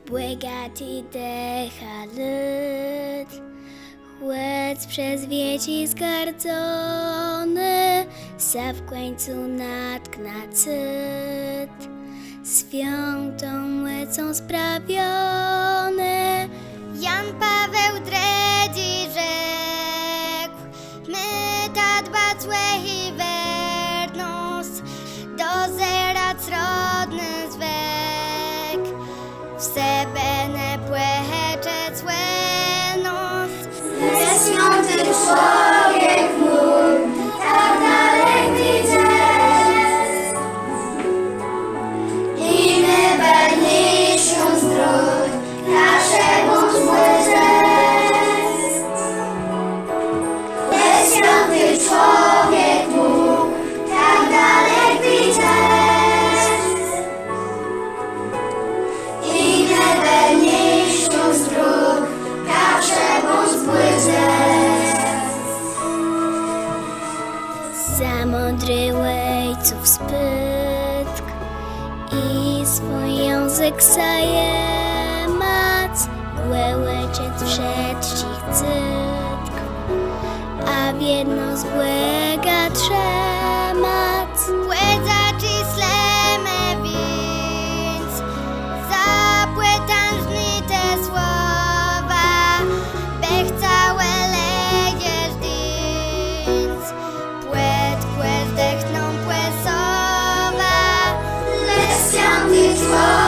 Błegati decha lyd, chłec przez wieci zgardzony, se w końcu natkna cyt, świętą lecą sprawiony. Jan Paweł Dredzi rzekł, my ta dba złe i wernos, do zera rodny zwek, w sebe ne płecze złenos. Święty człowiek mój, tak daleki jest, i my będziesz zdrój, naszemu złyżest. Święty człowiek mój, tak daleki jest, i my będziesz zdrój, naszemu złyżest. Za mądry łejców spytk i swój język zajemać, głęłeczec przedścich cytk, a w jedno z błega trzemać. Łedza czy sleme więc, zapłytańżni te słowa, bech całe lejesz dins, dechną płesowa. Lecz święty człowiek